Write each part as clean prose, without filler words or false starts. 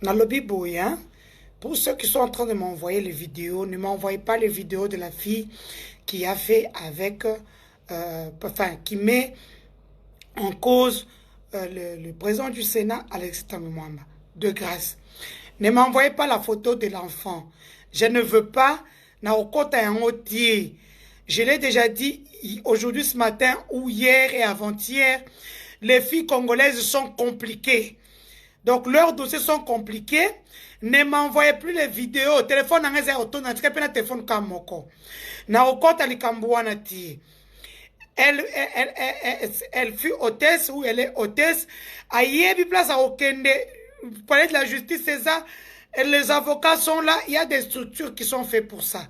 Dans le Bible, hein? Pour ceux qui sont en train de m'envoyer les vidéos, ne m'envoyez pas les vidéos de la fille qui a fait avec, qui met en cause le président du Sénat, Alexis Mwamba. De grâce. Ne m'envoyez pas la photo de l'enfant. Je ne veux pas, je l'ai déjà dit aujourd'hui, ce matin, ou hier et avant-hier, les filles congolaises sont compliquées. Donc, leurs dossiers sont compliqués. Ne m'envoyez plus les vidéos. Téléphone, téléphone kamoko. Elle fut hôtesse ou elle est hôtesse. Aïe, place à Okende. Palais de la justice, c'est ça. Et les avocats sont là. Il y a des structures qui sont faites pour ça.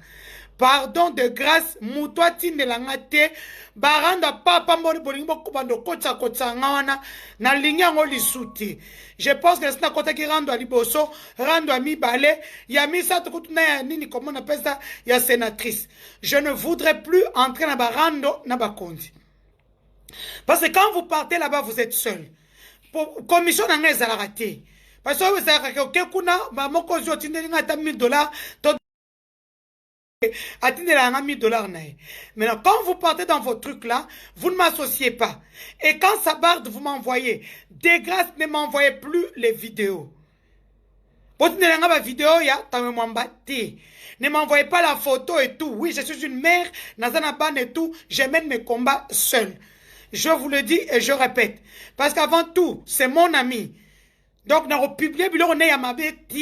Pardon de grâce, mutwati nelangate, baranda papa mboni bolingo kubando kotsa kotsa ngawana, na linya ngoli suti. Je pense que c'est un côté qui rando à liboso, rando à mi balé, ya mi sa tukutuna ya nini, comment on appelle ça, ya sénatrice. Je ne voudrais plus entrer dans barando, na bakondi. Parce que quand vous partez là-bas, vous êtes seul. Commission n'a rien à rater. Parce que vous avez que kuna, maman kozo tindeli ngata $1000, $1000. Maintenant, quand vous partez dans vos trucs là, vous ne m'associez pas. Et quand ça barde, vous m'envoyez. De grâce, ne m'envoyez plus les vidéos. Ne m'envoyez pas la photo et tout. Oui, je suis une mère, Nazanaban et tout. Je mène mes combats seul. Je vous le dis et je répète. Parce qu'avant tout, c'est mon ami. Donc, dans le public, on est à ma bête.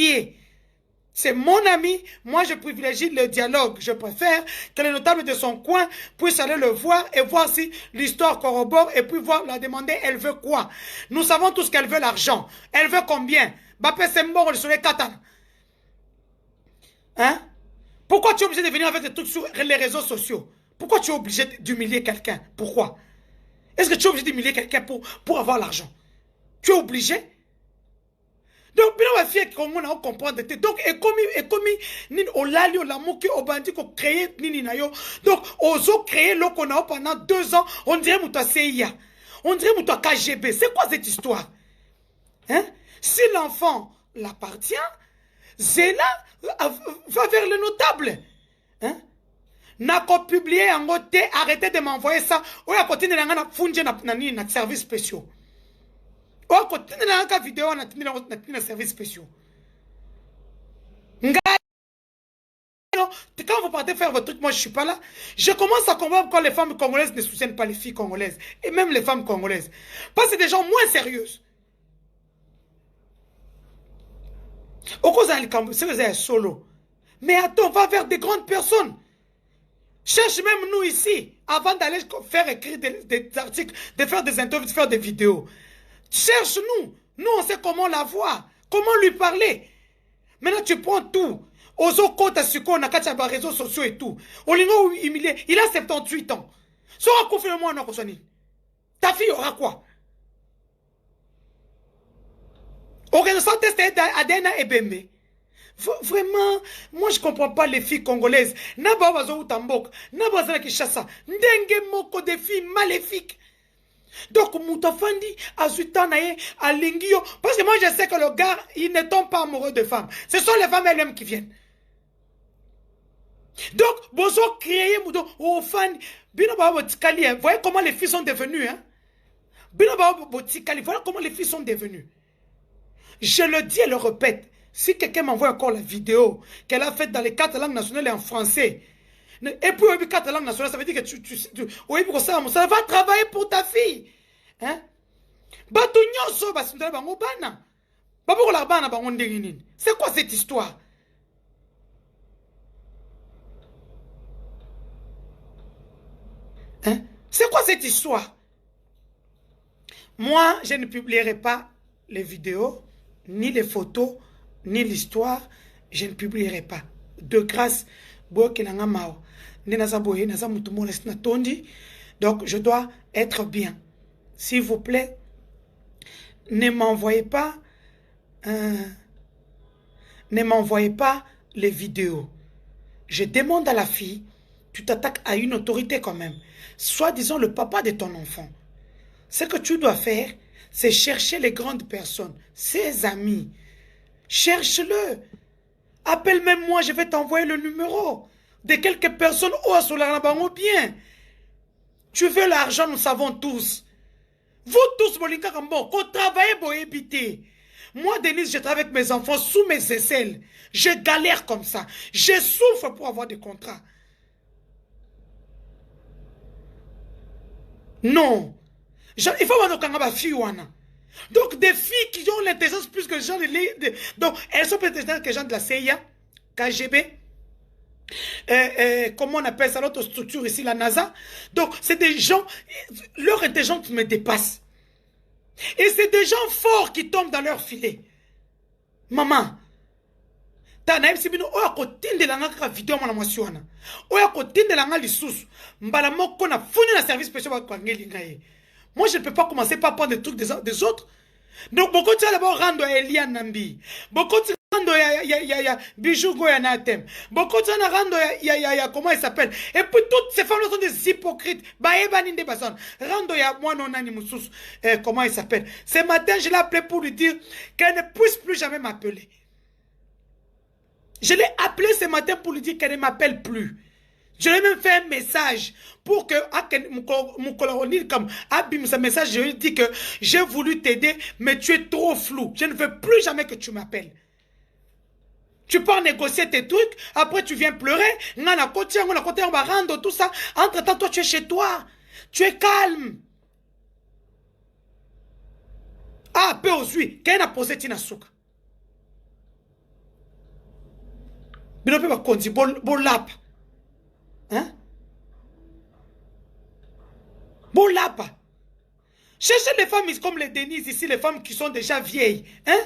C'est mon ami, moi je privilégie le dialogue. Je préfère que les notables de son coin puissent aller le voir et voir si l'histoire corrobore et puis voir, la demander, elle veut quoi. Nous savons tous qu'elle veut l'argent. Elle veut combien? Bappé c'est mort sur les katana. Hein? Pourquoi tu es obligé de venir avec des trucs sur les réseaux sociaux? Pourquoi tu es obligé d'humilier quelqu'un? Pourquoi? Est-ce que tu es obligé d'humilier quelqu'un pour avoir l'argent? Tu es obligé? Donc, bien la fille qu'on a comprendre. Donc, et comme ni olali olamuki obandi ko créer nini na yo. Donc, ozo créer lo qu'on a pendant 2 ans, on dirait muta CIA. On dirait muta KGB. C'est quoi cette histoire? Hein? Si l'enfant l'appartient, Zéla va vers le notable. Hein? N'a pas publié en côté, arrêtez de m'envoyer ça. Ou à côté de la funge na service spéciaux. Oh, quand tu as une vidéo, on a un service spécial. Quand vous partez faire votre truc, moi je ne suis pas là. Je commence à comprendre pourquoi les femmes congolaises ne soutiennent pas les filles congolaises. Et même les femmes congolaises. Parce que c'est des gens moins sérieuses. Au cause c'est solo. Mais attends, on va vers des grandes personnes. Cherche même nous ici, avant d'aller faire écrire des articles, de faire des interviews, de faire des vidéos. Cherche-nous. Nous, on sait comment la voir. Comment lui parler. Maintenant, tu prends tout. Ozo Kota Suko, on a quatre réseaux sociaux et tout. Olingo humilié. Il a 78 ans. Sera confirmé-moi, non, ta fille aura quoi? Organisation test Adena et Bembe. Vraiment, moi je comprends pas les filles congolaises. Naba wazo utambok. Naba wazana kishasa. Ndenge moko des filles maléfiques. Donc, Moutafandi, Azutanaye, Alingio, parce que moi je sais que le gars, il ne tombe pas amoureux de femmes. Ce sont les femmes elles-mêmes qui viennent. Donc, Bozo créé Moudo, oh fan, Binoba Botikali, vous voyez comment les filles sont devenues, hein? Binoba Botikali, voilà comment les filles sont devenues. Je le dis et le répète, si quelqu'un m'envoie encore la vidéo qu'elle a faite dans les 4 langues nationales et en français, et puis, 4 langues nationales, ça veut dire que ça va travailler pour ta fille. Hein? C'est quoi cette histoire? Hein? C'est quoi cette histoire? Moi, je ne publierai pas les vidéos, ni les photos, ni l'histoire. Je ne publierai pas. De grâce, donc je dois être bien. S'il vous plaît, ne m'envoyez pas les vidéos. Je demande à la fille, tu t'attaques à une autorité quand même, soit disons le papa de ton enfant. Ce que tu dois faire, c'est chercher les grandes personnes, ses amis, Cherche-le. Appelle même moi, je vais t'envoyer le numéro de quelques personnes ou bien. Tu veux l'argent, nous savons tous. Vous tous, Molinka Kambo, qu'on travaille pour éviter. Moi, Denise, je travaille avec mes enfants sous mes aisselles. Je galère comme ça. Je souffre pour avoir des contrats. Non. Il faut voir nos filles. Donc, des filles qui ont l'intelligence plus que les gens donc, elles sont plus intelligentes que les gens de la CIA, KGB. Comment on appelle ça, l'autre structure ici, la NASA. Donc, c'est des gens, leur intelligence me dépasse. Et c'est des gens forts qui tombent dans leur filet. Maman, Tanaïb Sibino, oya kotinde la nga vidéo mwana mwasi wana. Oya kotinde la nga lisusu. Mbala moko na funi na service spécial ba kwangeli ngaye. Moi, je ne peux pas commencer par prendre des trucs des autres. Donc, beaucoup de gens d'abord rando à Elian Nambi. Beaucoup de gens rando ya Bijou Goyanatem. Beaucoup de gens rando ya comment il s'appelle. Et puis, toutes ces femmes-là sont des hypocrites. Baeba ninde bason. Rando ya moi non nani moussous. Comment il s'appelle. Ce matin, je l'ai appelé pour lui dire qu'elle ne puisse plus jamais m'appeler. Je l'ai appelé ce matin pour lui dire qu'elle ne m'appelle plus. Je lui ai même fait un message pour que mon colonel comme abîme ce message. Je lui ai dit que j'ai voulu t'aider, mais tu es trop flou. Je ne veux plus jamais que tu m'appelles. Tu pars négocier tes trucs, après tu viens pleurer. On va rendre tout ça. Entre-temps, toi, tu es chez toi. Tu es calme. Ah, peu aussi. Qu'est-ce a posé Tina Souka? Binope va conduire, bolap. Hein? Bolapa. Cherchez les femmes comme les Denise ici, les femmes qui sont déjà vieilles. Hein?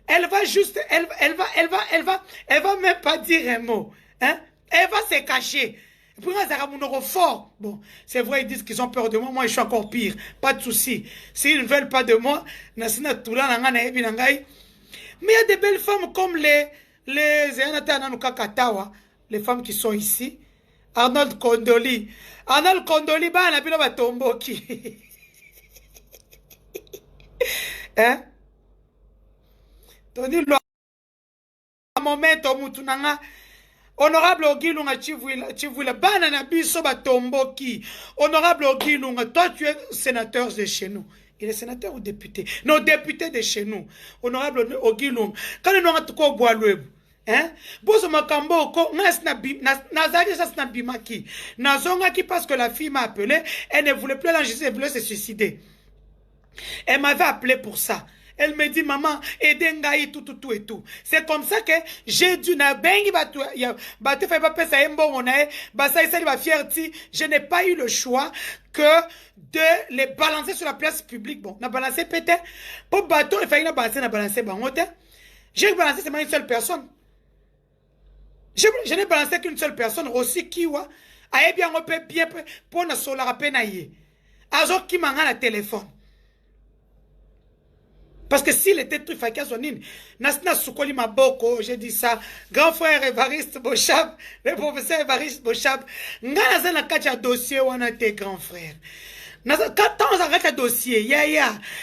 Elle va juste, elle va même pas dire un mot. Hein? Elle va se cacher. Pour un fort. Bon, c'est vrai, ils disent qu'ils ont peur de moi. Moi, je suis encore pire. Pas de souci. S'ils ne veulent pas de moi, mais il y a des belles femmes comme les femmes qui sont ici. Arnold Kondoli. Arnold Kondoli, bah, on a pu la tomboki. Hein? Tony, le moment, mutunanga. Honorable Ogilunga Chivouila, banana biso batomboki. Honorable Ogilunga, toi tu es sénateur de chez nous. Il est sénateur ou député? Non, député de chez nous. Honorable Ogilunga. Quand nous avons tout quoi boire le hein? Bozo makambo ko nazali ça na bimaki. Nazonga qui parce que la fille m'a appelé, elle ne voulait plus l'enregistrer, elle voulait se suicider. Elle m'avait appelé pour ça. Elle me dit, maman, aidez-moi tout et tout. C'est comme ça que j'ai dû je n'ai pas eu le choix que de les balancer sur la place publique. Bon, on a balancé peut-être. Pour bateau, il fallait balancer. J'ai balancé seulement une seule personne. Je n'ai balancé qu'une seule personne. Aussi, qui wa. Aïe bien, on peut bien pour ne sola rapenaye. Azo qui m'a la téléphone. Parce que s'il était tout fait Nasna Soukoli Maboko, j'ai dit ça, grand frère Évariste Bochab, le professeur Évariste Bochab, n'a pas un dossier où on a tes grands frères. Quand on arrête le dossier,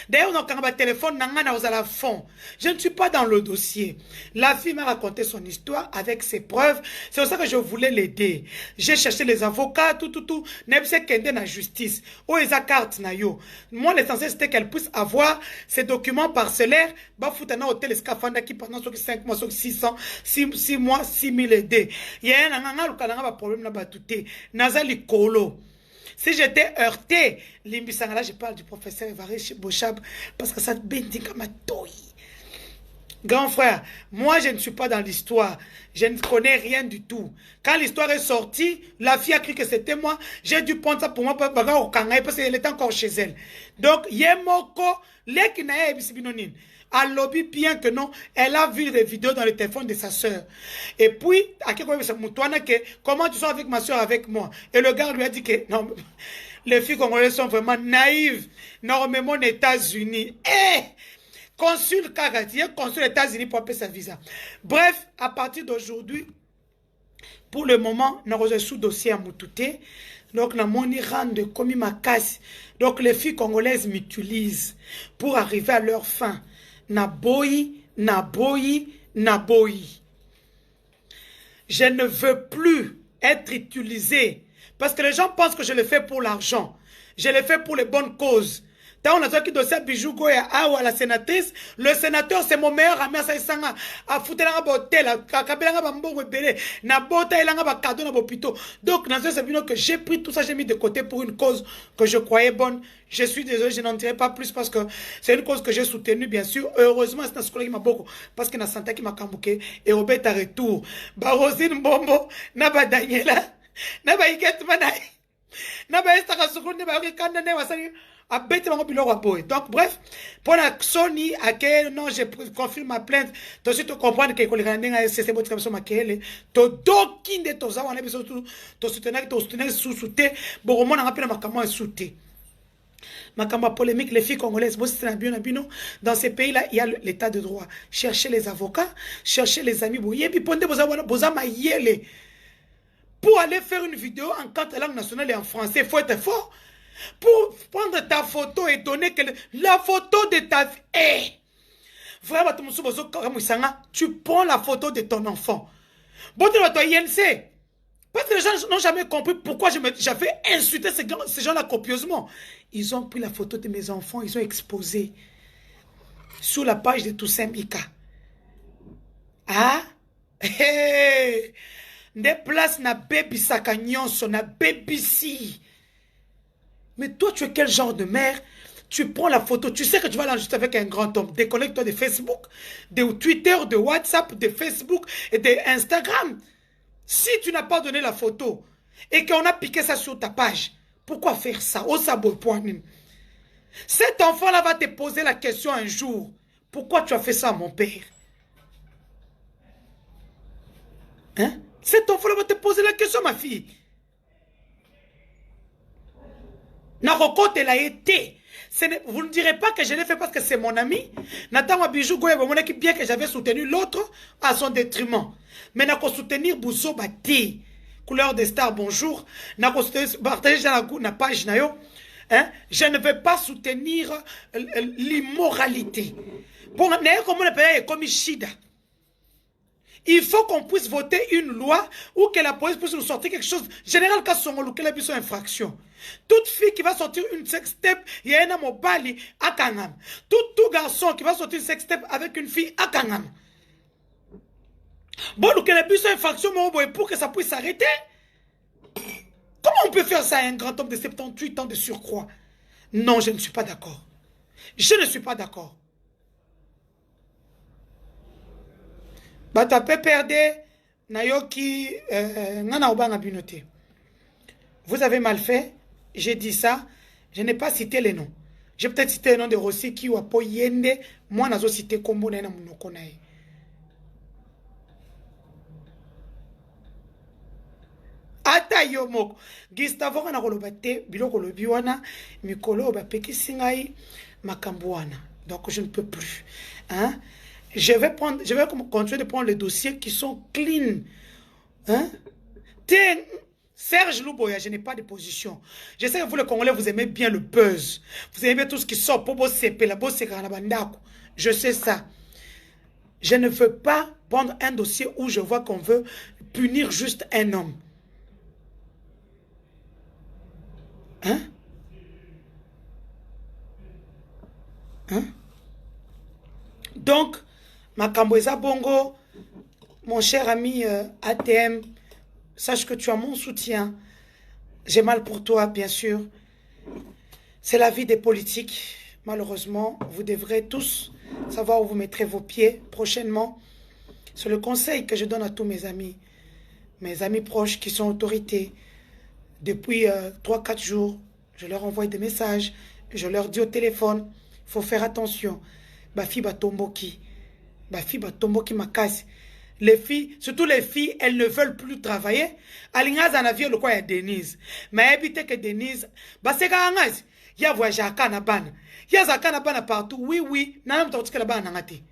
d'ailleurs, on a un téléphone, à la fond. Je ne suis pas dans le dossier. La fille m'a raconté son histoire avec ses preuves. C'est pour ça que je voulais l'aider. J'ai cherché les avocats, tout. Nebse Kende na justice. Où est sa carte na yo? Moi, l'essentiel, c'était qu'elle puisse avoir ces documents parcellaires. Bah, foutana hôtel scaphandre qui pendant 5 mois, 600, 6 mois, 6 000 aidés. Il y a un problème là-bas tout. Nazali Kolo. Si j'étais heurté, là je parle du professeur Évariste Bochab, parce que ça bendika ma toy. Grand frère, moi je ne suis pas dans l'histoire, je ne connais rien du tout. Quand l'histoire est sortie, la fille a cru que c'était moi, j'ai dû prendre ça pour moi, parce qu'elle était encore chez elle. Donc, Yemoko, l'ekinae ebisibinonin. Elle lobby bien que non, elle a vu des vidéos dans le téléphone de sa soeur. Et puis, comment tu sors avec ma soeur, avec moi? Et le gars lui a dit que non, les filles congolaises sont vraiment naïves. Normalement, aux États-Unis. Consul Karati, consul aux États-Unis pour appeler sa visa. Bref, à partir d'aujourd'hui, pour le moment, nous avons sous dossier à Moutouté. Donc, nous avons de commis ma casse. Donc, les filles congolaises m'utilisent pour arriver à leur fin. Na boyi, Naboyi. Je ne veux plus être utilisé. Parce que les gens pensent que je le fais pour l'argent. Je le fais pour les bonnes causes. Tant on a qui dossier Bijou Goya à la sénatrice, le sénateur c'est mon meilleur ami à Sanga à foutre la botel à kabelanga bambo belé na bota elanga ba cadeau na bopito. Donc dans ce video que j'ai pris tout ça, j'ai mis de côté pour une cause que je croyais bonne. Je suis désolé, je n'en dirai pas plus parce que c'est une cause que j'ai soutenue bien sûr. Heureusement c'est ce collègue m'a beaucoup parce que na santé qui m'a kambouké et Robert à retour. Ba Rosine Bombo na ba Daniela na ba Iket Manai na ba Esther Kasukuni ba Kanda ne wasani. Donc bref, pour la Sony, à quel non, je confirme ma plainte. Tu aussi tu comprends que les Canadiens c'est votre comme ça maquille. Tu dokin de tous ça on a besoin de soutenir sous-souté. Bon, on a rappelé ma comment souté. Ma camba polémique, les filles congolaises, dans ces pays-là, il y a l'état de droit. Cherchez les avocats, cherchez les amis. Pour aller faire une vidéo en 4 langues nationales et en français, il faut être fort. Pour prendre ta photo et donner que la photo de ta vie. Vraiment, tu prends la photo de ton enfant. Bon, tu vas toi, INC. Parce que les gens n'ont jamais compris pourquoi j'avais insulté ces gens-là copieusement. Ils ont pris la photo de mes enfants, ils ont exposé sur la page de Toussaint Bika. Ah? Hey! Des places na baby sakanyonso, na baby si. Mais toi, tu es quel genre de mère? Tu prends la photo, tu sais que tu vas l'enregistrer avec un grand homme. Déconnecte-toi de Facebook, de Twitter, de WhatsApp, de Facebook et de Instagram. Si tu n'as pas donné la photo et qu'on a piqué ça sur ta page, pourquoi faire ça? Au sabot point. Cet enfant-là va te poser la question un jour. Pourquoi tu as fait ça à mon père? Hein? Cet enfant-là va te poser la question, ma fille. Narokote l'a été. Vous ne direz pas que je l'ai fait parce que c'est mon ami. Nathan Abijou Goye, mon équipe, bien que j'avais soutenu l'autre à son détriment. Mais n'a pas soutenir Bousso Bati. Couleur des stars, bonjour. N'a pas soutenir partager dans la page nayo. Hein? Je ne vais pas soutenir l'immoralité. Bon, n'est-ce comme on appelle comme Ishida. Il faut qu'on puisse voter une loi ou que la police puisse nous sortir quelque chose. Général Kassongolo, qu'elle a vu son infraction. Toute fille qui va sortir une sextape, il y a un mobile à Kangam. Tout garçon qui va sortir une sextape avec une fille à Kangam. Bon, donc elle a vu son infraction, mais pour que ça puisse s'arrêter. Comment on peut faire ça à un grand homme de 78 ans de surcroît? Non, je ne suis pas d'accord. Je ne suis pas d'accord. Batape perde Nayoki Nana Obanga Binote. Vous avez mal fait, j'ai dit ça, je n'ai pas cité les noms. J'ai peut-être cité le nom de Rossi qui ou Apo Yende, moi n'a pas cité Kombo Nena Munokonae. Ata yomoko Gustavo kana kolobate biloko lobiwana mikolo ba pekisingai makambuana. Donc je ne peux plus. Hein? Je vais continuer de prendre les dossiers qui sont clean. Hein? Serge Louboya, je n'ai pas de position. Je sais que vous, les Congolais, vous aimez bien le buzz. Vous aimez tout ce qui sort. Je sais ça. Je ne veux pas prendre un dossier où je vois qu'on veut punir juste un homme. Hein? Hein? Donc, Makambweza Bongo, mon cher ami ATM, sache que tu as mon soutien. J'ai mal pour toi, bien sûr. C'est la vie des politiques. Malheureusement, vous devrez tous savoir où vous mettrez vos pieds prochainement. C'est le conseil que je donne à tous mes amis proches qui sont autorités. Depuis 3-4 jours, je leur envoie des messages. Je leur dis au téléphone, il faut faire attention. Bafi Batomboki. Bafi Batomboki Makasi. Les filles, surtout les filles, elles ne veulent plus travailler. Alingaz en avion, le quoi, il y a Denise. Mais évitez que Denise, c'est qu'Angaz, il y a voyagé à Kanabana. Il y a Zakanabana partout. Oui, oui. Nanam Tortika là-bas, Nangati.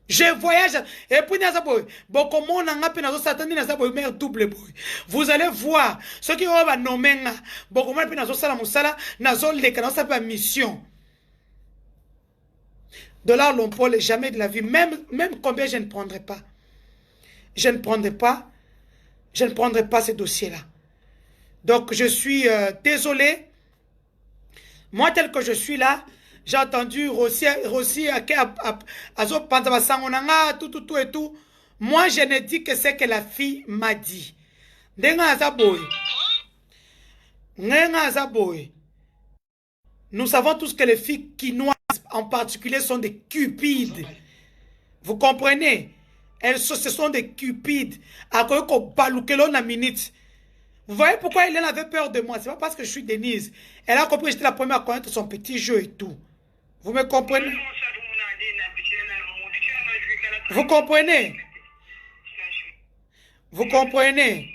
Je voyage. Et puis, Nazaboy. Bon, comme on a appelé Nazo Satani, Nazaboy, mère double boy. Vous allez voir. Ceux qui ont nommé, bon, comment on appelle Nazo Salamoussala, Nazo Leka, Nazo Sapa Mission. Dollar Lompol, jamais de la vie. Même combien je ne prendrai pas. Je ne prendrai pas ces dossiers-là. Donc, je suis désolé. Moi, tel que je suis là, j'ai entendu Rossi, tout et tout. Moi, je ne dis que c'est que la fille m'a dit. Nous savons tous que les filles quinoises, en particulier, sont des cupides. Vous comprenez? Ce sont des cupides. Vous voyez pourquoi Hélène avait peur de moi? C'est pas parce que je suis Denise. Elle a compris que j'étais la première à connaître son petit jeu et tout. Vous me comprenez? Vous comprenez? Vous comprenez?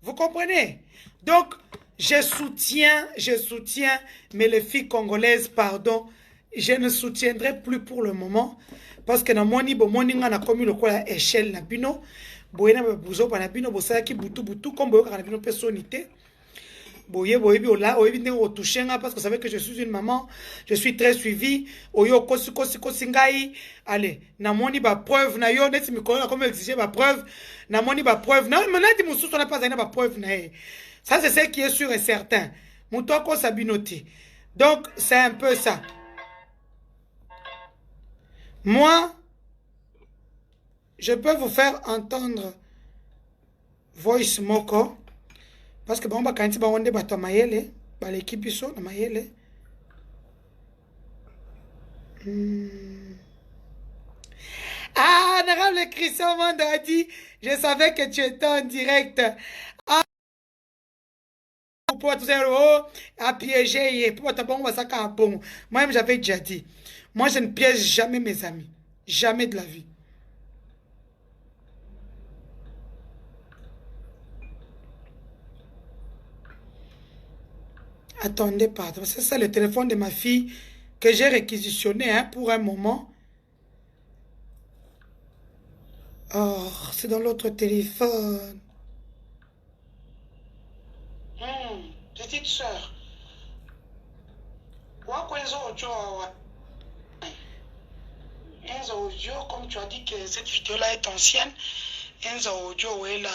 Vous comprenez? Donc, je soutiens, mais les filles congolaises, pardon, je ne soutiendrai plus pour le moment, parce que dans mon niveau, mon niveau a commis le quoi échelle na bino, boyena buzo pa na bino, bosala ki butu, comme boyo na bino personnalité. Boye là, parce que vous savez que je suis une maman, je suis très suivie. Oyo kosi ngai. Allez, na moni ba preuve na yo, net mi kola comme exiger ba preuve, na moni ba preuve. Non, mais là di musu on n'a pas ba preuve na. Ça c'est ce qui est sûr et certain. Moutoko sabinoti. Donc c'est un peu ça. Moi, je peux vous faire entendre voice moko. Parce que bon, quand on est bateau mayele, l'équipe iso na mayele. Ah, honorable Christian Manda a dit, je savais que tu étais en direct. Ah, pour tout ça, à piéger, pour ta bombe, ça quand bon. Moi-même, j'avais déjà dit, moi, je ne piège jamais mes amis. Jamais de la vie. Attendez, pardon. C'est ça le téléphone de ma fille que j'ai réquisitionné hein, pour un moment. Oh, c'est dans l'autre téléphone. Petite soeur. Audio, comme tu as dit que cette vidéo-là est ancienne. Audio, est là.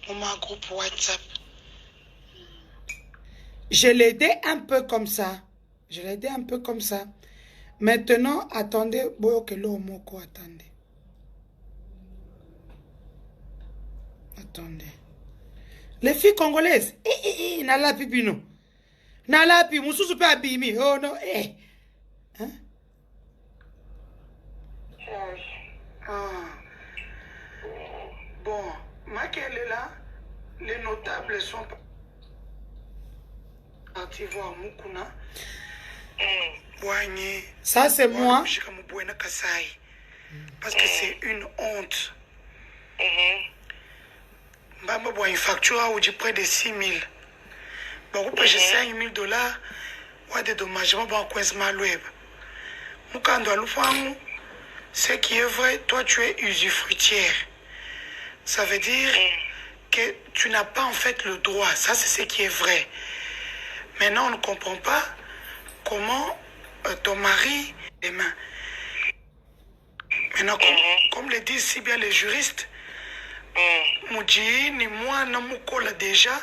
Mon groupe WhatsApp. Je l'ai aidé un peu comme ça. Maintenant, attendez. Attendez. Les filles congolaises. Nala pipino. Nala pi. Moussou pe abimi. Oh non. Hein? Bon. Maquelle est là. Les notables sont partis voir Mukuna. Ça, c'est moi. Parce que c'est une honte. Bamba boit une facture où j'ai près de 6 000. Bon, j'ai 5 000 dollars. Ou des dommagements, bon, quoi, c'est mal web. Moukando, ce qui est vrai, toi, tu es usufruitière. Ça veut dire que tu n'as pas en fait le droit. Ça, c'est ce qui est vrai. Maintenant, on ne comprend pas comment ton mari est main. Maintenant, comme le disent si bien les juristes, ni moi, déjà.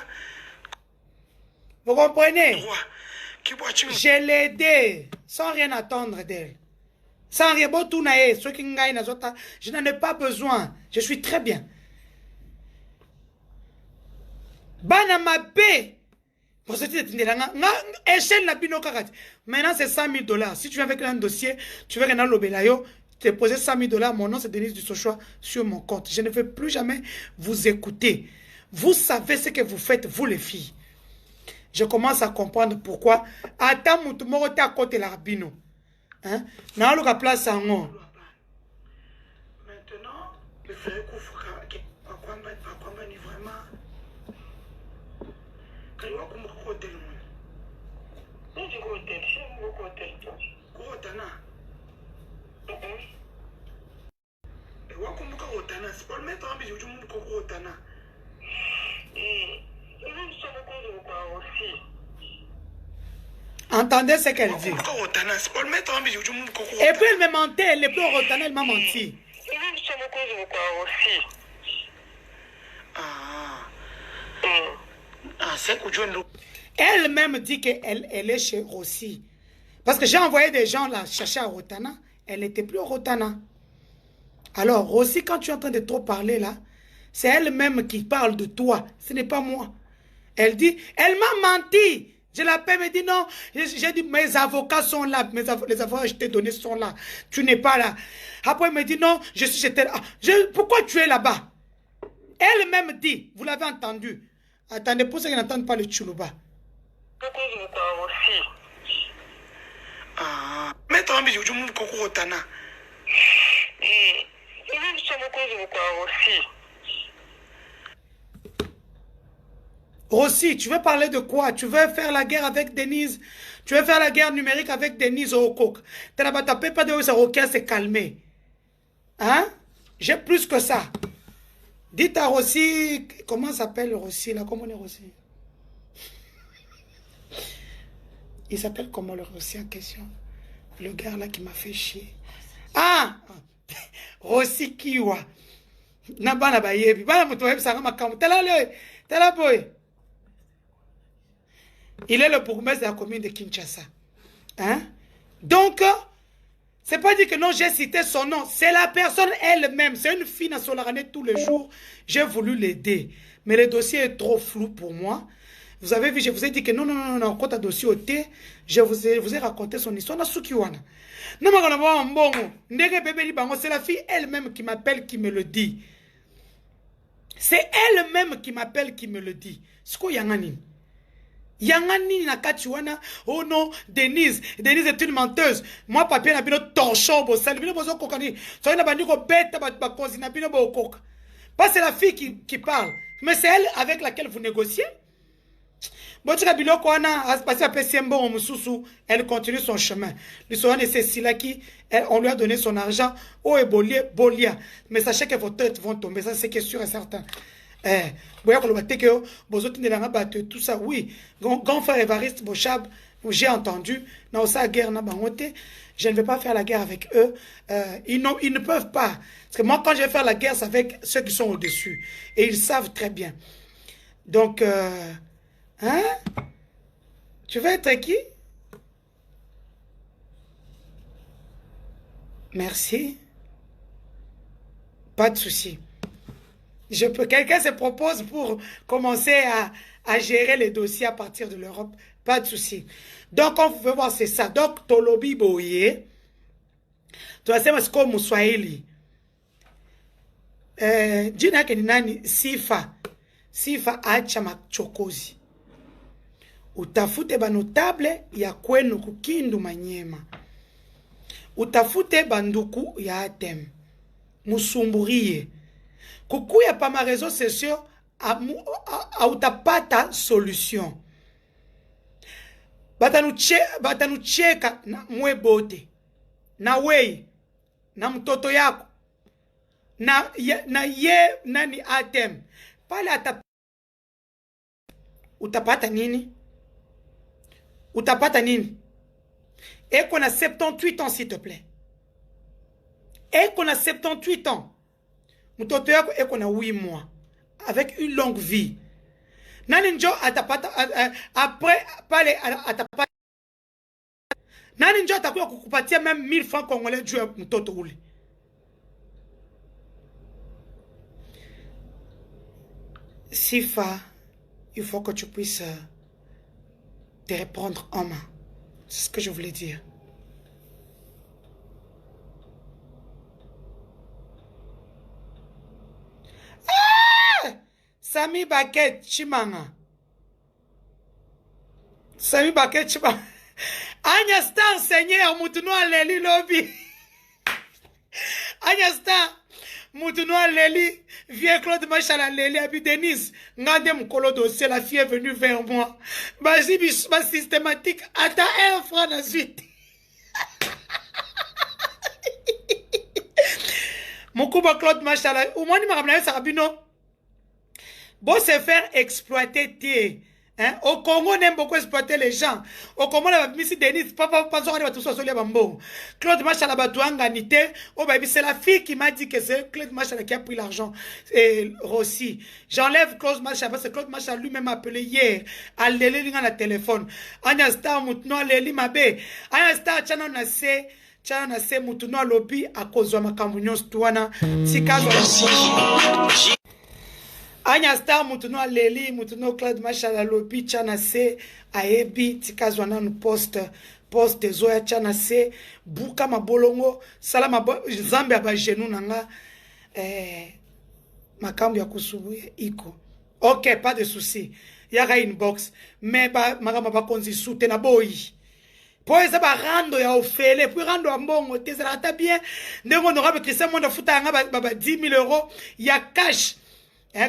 Vous comprenez? Je l'ai aidé sans rien attendre d'elle. Sans rien, je n'en ai pas besoin. Je suis très bien. Maintenant, c'est 100 000 dollars. Si tu viens avec un dossier, tu veux rien l'obélayo, tu as posé 100 000 dollars. Mon nom, c'est Denise Dussochoa sur mon compte. Je ne veux plus jamais vous écouter. Vous savez ce que vous faites, vous les filles. Je commence à comprendre pourquoi. Attends, mon à côté la rabino. Hein? Maintenant, le frère Entendez ce qu'elle dit. Et puis elle me mentait, elle ne peut retenir, elle m'a menti. Elle-même dit qu'elle est chez Rossi. Parce que j'ai envoyé des gens là chercher à Rotana. Elle n'était plus au Rotana. Alors, Rossi, quand tu es en train de trop parler là, c'est elle-même qui parle de toi. Ce n'est pas moi. Elle dit, elle m'a menti. Je l'appelle, elle me dit non. J'ai dit, mes avocats sont là. Les avocats que je t'ai donnés sont là. Tu n'es pas là. Après, elle me dit non, je suis chez tel. Pourquoi tu es là-bas? Elle-même dit, vous l'avez entendu. Attendez, pour ceux qui n'entendent pas le Tchoulouba. Maître Ambi, je vous coco Rotana. Rossi, tu veux parler de quoi? Tu veux faire la guerre avec Denise? Tu veux faire la guerre numérique avec Denise Okok? Tu n'as pas de ça, aucun s'est calmé. Hein? J'ai plus que ça. Dites à Rossi, comment s'appelle Rossi là? Comment on est Rossi? Il s'appelle comment le Rossi en question? Le gars là qui m'a fait chier. Ah! Rossi Kiwa. Nabana bayebi. Bana mutoyebi sanga makamu. Tela boy. Il est le bourgmestre de la commune de Kinshasa. Hein? Donc, c'est pas dit que non, j'ai cité son nom. C'est la personne elle-même. C'est une fille dans Solarane tous les jours. J'ai voulu l'aider. Mais le dossier est trop flou pour moi. Vous avez vu, je vous ai dit que non, non, non, non, quand tu as dossier au thé, je vous ai raconté son histoire. Non, c'est la fille elle-même qui m'appelle, qui me le dit. C'est elle-même qui m'appelle, qui me le dit. C'est quoi Yangani? Yangani Nakachiwana, oh non, Denise est une menteuse. Moi, papier n'a pas de torchon, c'est la fille qui parle. Mais c'est elle avec laquelle vous négociez. Elle continue son chemin. On lui a donné son argent. Oh, et Bolia. Mais sachez que vos têtes vont tomber. Ça, c'est sûr et certain. Tout ça, oui. Grand frère Évariste Bochab, j'ai entendu. Je ne vais pas faire la guerre avec eux. Ils ne peuvent pas. Parce que moi, quand je vais faire la guerre, c'est avec ceux qui sont au-dessus. Et ils savent très bien. Donc, hein? Tu veux être qui? Merci. Pas de souci. Quelqu'un se propose pour commencer à gérer les dossiers à partir de l'Europe. Pas de souci. Donc, on peut voir, c'est ça. Donc, Tolobi Boye. Tu vas savoir ce qu'on Mouswahili. Jina Keninani, Sifa. Sifa Achama Chokozi. Utafute banotable ya kwenu kukindu Manyema. Utafute banduku ya Atem. Musumburie. Kukuya pa ma réseaux sociaux utapata solution. Batanucheka na mwebote. Na wei. Na mtoto yako. Na ye nani Atem. Pale utapata nini? Utapata nini? Et qu'on a 78 ans, s'il te plaît. Et qu'on a 78 ans. Mtoto yako et qu'on a 8 mois. Avec une longue vie. Nani njo atapata après pale atapata. Nani njo atakuwa kukupatia même 1000 francs congolais juu ya mtoto ule. Sifa, il faut que tu puisses te répondre en main. C'est ce que je voulais dire. Ah! Sami Baket Chimanga. Sami Baket Chimanga. Anya Star Seigneur Moutounoi Leli Lobby. Anya Star Moutounoi Leli. Vieux Claude Machala Leli Abi Denise. Ngande Mkolo dossier, la fille est venue vers moi. Basi bisma systématique. Attends un franc de suite. Moukuba Claude Machala. Ou moi, ni ma ramène ça rabino. Bon, se faire exploiter, Hein? Au Congo, on aime beaucoup exploiter les gens. Au Congo, on a mis Denis, papa, Claude Machala c'est la fille qui m'a dit que c'est Claude Machala qui a pris l'argent. Et Rossi. J'enlève Claude Machala parce que Claude Machala lui-même m'a appelé hier. À l'élé, dans le téléphone. Anya Star, Moutono, l'élé, ma bé. Anya Star, Tchana, Nassé. Tchana, Nassé, Moutono, lobby, à cause de ma camunion, Stouana. Tika, Anya Star mutuno aleli mutuno Claude Machala lobi chana se aebi tikazwana no poste zoya chana se buka mabolongo sala zambe aba genou nanga makambo ya kusubu iko. OK, pas de souci. Yaka inbox mais ba magama ba konzi sute na boyi. Po eza ba rando ya ofele, puis rando ya mbongo te zala ta bien. Ndengo honorable Christian Mondo futa nga ba 10 000 € ya cash.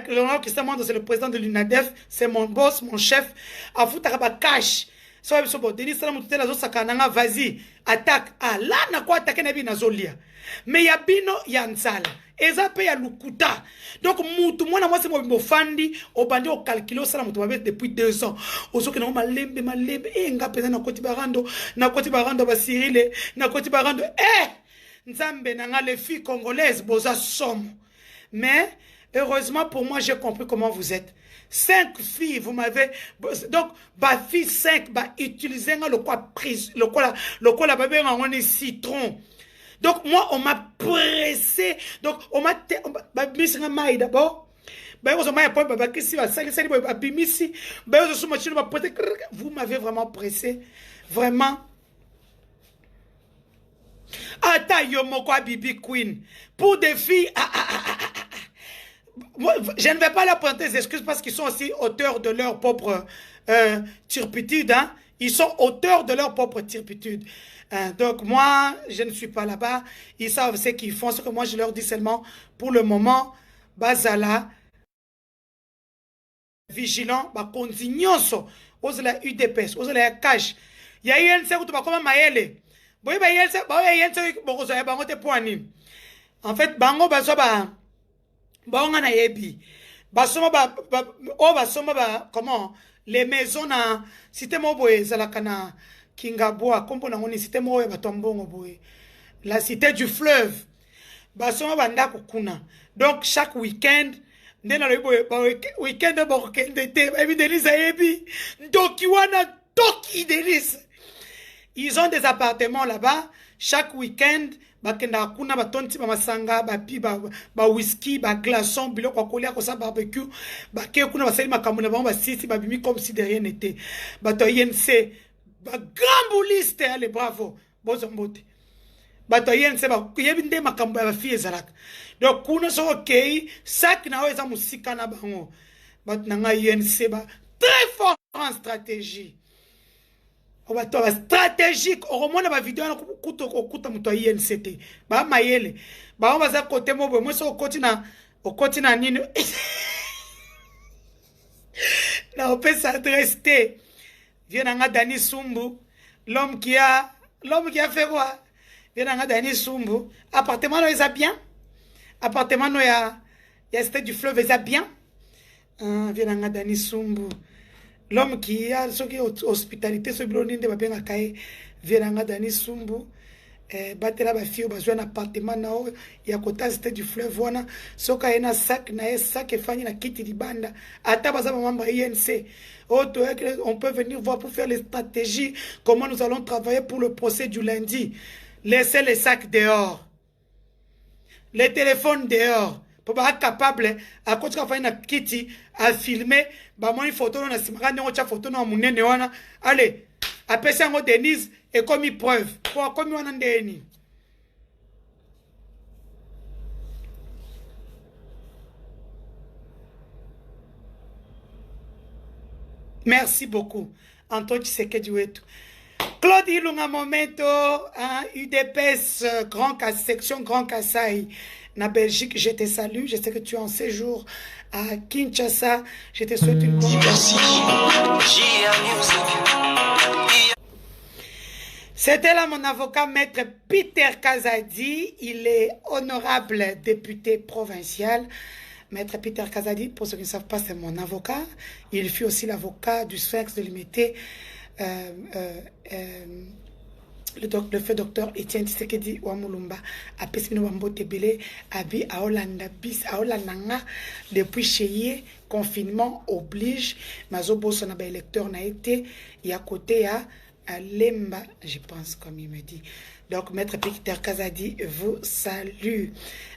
L'honorable Christian Mondo, c'est le président de l'UNADEF, c'est mon boss, mon chef. A futa cash. So Denis Salam Mututela zo sakananga, vas-y, attaque. Ah là na quoi attaquer na bi na zolia. Mais ya bino ya nzala. Eza pe ya lukuta. Donc mutu mwana moi c'est mo fandi au bandi au calculer au salam mutu depuis 2 ans. Ozoke na malembe nga pesa na koti barando ba Cyril na koti barando nzambe na nga les filles congolaises boza somme. Mais heureusement pour moi, j'ai compris comment vous êtes. 5 filles, vous m'avez... Donc, ma fille 5, utiliser le quoi prise, le quoi la bébé, on est citron. Donc, moi, on m'a pressé. Donc, on m'a mis un maï d'abord. Vous m'avez vraiment pressé. Vraiment. Ata Yomoko Bibi Queen. Pour des filles... Je ne vais pas leur prêter des excuses parce qu'ils sont aussi auteurs de leur propre turpitude. Hein? Ils sont auteurs de leur propre turpitude. Donc moi, je ne suis pas là-bas. Ils savent ce qu'ils font. Ce que moi, je leur dis seulement, pour le moment, Bazala, vigilant, continuons. Ose la UDPS, ose la cash. Il y a eu un seul qui va comme maëlle. En fait, bango bazoba. Baonga na yebi basoma comment les maisons na cité moboye zalaka na Kingabwa kombo na ngoni cité moyo batombongo boye la cité du fleuve basoma banda kuna. Donc chaque week-end ndena le boye week-end bokende te ebi Denis yebi ndoki wana toki Denis. Ils ont des appartements là-bas chaque week-end. Bakenda kuna batonti ba masanga ba pi ba whisky ba glaçon biloko kolia ko sa barbecue ba ke kuna basali makamuna ba sisi ba bimi comme si de rien n'était bato INC ba grand bouliste allez bravo bozo mbote bato INC ba yebi nde makambo ba fille zalaka. Donc kuna so OK sak na weza musika na bango bato na INC ba très fort en stratégie. Stratégique au moins la vidéo na kuta muto INCT ba mayele ba on va côté mobo moi so côté na nini na on peut s'adresser vient nga Dani Sumbu l'homme qui a fait quoi vient nga Dani Sumbu appartement no est bien appartement no ya c'était du fleuve est bien vient nga Dani Sumbu. L'homme qui a hospitalité, ce bureau de Babenga Kaye, Viranga Dani Sumbu, batela ba fille bazwa na appartement na o ya kota c'était du fleuve wana soka ena sac na sac e fani na kiti libanda ata baza mamba INC on peut venir voir pour faire les stratégies comment nous allons travailler pour le procès du lundi. Laissez les sacs dehors, les téléphones dehors. Pour être capable à côté de faire kiti à filmer bah moi une photo na simaka ndongo cha photo na munene wana allez apesa ngo Denise et comme preuve pour comme wana ndeni. Merci beaucoup Antoine Tshisekedi wetu. Claude Ilunga Momento, UDPS, section Grand Kassai, na Belgique, je te salue. Je sais que tu es en séjour à Kinshasa. Je te souhaite une bonne journée. C'était là mon avocat, maître Peter Kazadi. Il est honorable député provincial Maître Peter Kazadi, pour ceux qui ne savent pas, c'est mon avocat. Il fut aussi l'avocat du Sphinx de l'Imité. Le feu docteur Etienne Tshisekedi Wamulumba a pessimino bambo tebele abi a Hollanda bis a Hollandanga depuis chez confinement oblige mazobo son ba électeur na été il y a côté à Lemba je pense comme il me dit. Donc maître Peter Kazadi vous salue.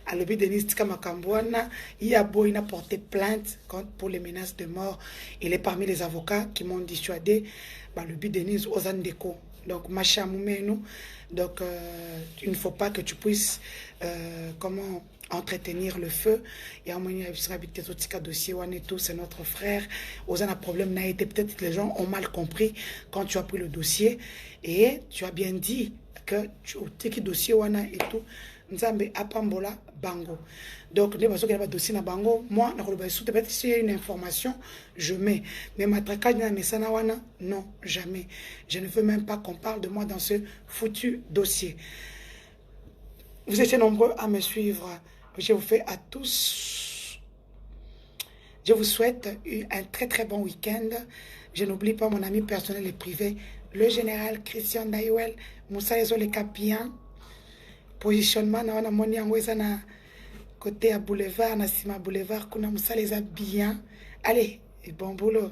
À l'objet de Nistika Makambouana, il a beau il a porté plainte pour les menaces de mort. Il est parmi les avocats qui m'ont dissuadé le but de Nice aux Andeko. Donc, Macha Moumenu, donc il ne faut pas que tu puisses comment entretenir le feu. Et à mon dossier, c'est notre frère. Aux un problème n'a été peut-être les gens ont mal compris quand tu as pris le dossier et tu as bien dit que tu as dossier wana et tout. Nzambe apambola bango. Donc, les personnes qui ont dossier na bango, moi, peut-être s'il y a une information, je mets. Mais ma traquage na mesana wana, non, jamais. Je ne veux même pas qu'on parle de moi dans ce foutu dossier. Vous étiez nombreux à me suivre. Je vous fais à tous. Je vous souhaite un très très bon week-end. Je n'oublie pas mon ami personnel et privé, le général Christian Daiwel, Moussa Ezo le Capien. Positionnement na wana moni yango eza na côté à boulevard na sima boulevard kuna musala eza bien. Allez, et bon boulot.